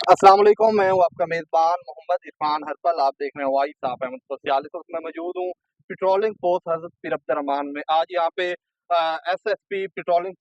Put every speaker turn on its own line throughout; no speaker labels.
अस्सलाम वालेकुम, मैं हूँ आपका मेज़बान मोहम्मद इरफान हर्पल। आप देख रहे हैं वॉइस ऑफ अहमद सोशलिस्ट। तो मैं मौजूद हूँ पेट्रोलिंग पोस्ट हज़रत पीर अब्दुर्रहमान में। आज यहाँ पे एसएसपी पेट्रोलिंग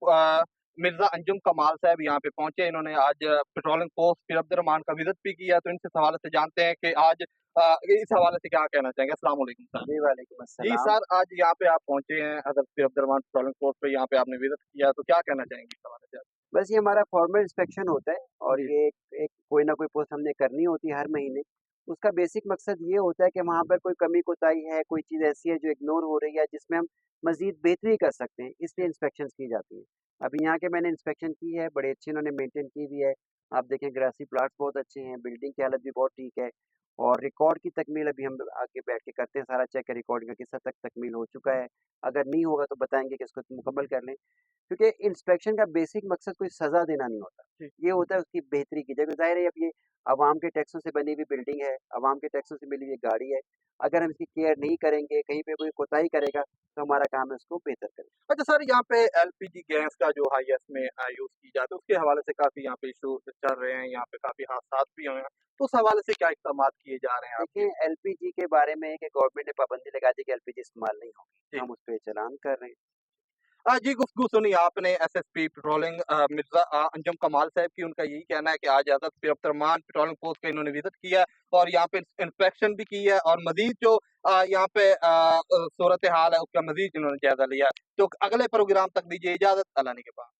मिर्ज़ा अंजुम कमाल साहब यहाँ पे पहुंचे। इन्होंने आज पेट्रोलिंग पोस्ट पीर अब्दुर्रहमान का विजिट भी किया। तो इनसे हवाले से जानते हैं कि आज इस हवाले से क्या कहना चाहेंगे। अस्सलाम वालेकुम सर।
जी, वालेकुम
जी
अस्सलाम।
सर, आज यहाँ पे आप पहुंचे हैं हज़रत पीर अब्दुर्रहमान पेट्रोलिंग पोस्ट पे, यहाँ पे आपने विजिट किया, तो क्या कहना चाहेंगे इस हवाले से?
बस ये हमारा फॉर्मल इंस्पेक्शन होता है और
जी
ये एक कोई ना कोई पोस्ट हमने करनी होती है हर महीने। उसका बेसिक मकसद ये होता है कि वहाँ पर कोई कमी कोताही है, कोई चीज़ ऐसी है जो इग्नोर हो रही है, जिसमें हम मज़ीद बेहतरी कर सकते हैं, इसलिए इंस्पेक्शंस की जाती हैं। अभी यहाँ के मैंने इंस्पेक्शन की है, बड़े अच्छे इन्होंने मेंटेन की भी है। आप देखें ग्रासी प्लॉट्स बहुत अच्छे हैं, बिल्डिंग की हालत भी बहुत ठीक है और रिकॉर्ड की तकमील अभी हम आगे बैठ के करते हैं, सारा चेक रिकॉर्डिंग का किस हद तक तकमील हो चुका है। अगर नहीं होगा तो बताएँगे कि इसको मुकम्मल कर लें। क्योंकि इंस्पेक्शन का बेसिक मकसद कोई सज़ा देना नहीं होता।
जी
ये होता है उसकी बेहतरी की जगह। ज़ाहिर है अब ये अवाम के टैक्सों से बनी हुई बिल्डिंग है, अवाम के टैक्सों से मिली हुई गाड़ी है। अगर हम इसकी केयर नहीं करेंगे, कहीं पे कोई कोताही करेगा, तो हमारा काम है उसको बेहतर करें।
अच्छा सर, यहाँ पे एलपीजी गैस का जो हाईएस्ट में यूज की जाती है, उसके हवाले से काफी यहाँ पे इशू चल रहे हैं, यहाँ पे काफी हादसा भी हुए हैं। तो उस हवाले से क्या इकदाम किए जा रहे हैं आपके?
देखें एलपीजी के बारे में है कि गवर्नमेंट ने पाबंदी लगा दी कि एलपीजी इस्तेमाल नहीं होगी।
जी
हम उस पे चलान कर रहे हैं।
जी, गुफ्तगू सुनी आपने एसएसपी पेट्रोलिंग मिर्जा अंजुम कमाल साहब की। उनका यही कहना है कि आज हज़रत पीर अब्दुर्रहमान पेट्रोलिंग पोस्ट का इन्होंने विजिट किया है और यहाँ पे इंस्पेक्शन भी की है और मजीद जो यहाँ पे सूरत हाल है उसका मजीद इन्होंने जायजा लिया है। तो अगले प्रोग्राम तक दीजिए इजाजत, अल्लाह ने के पास।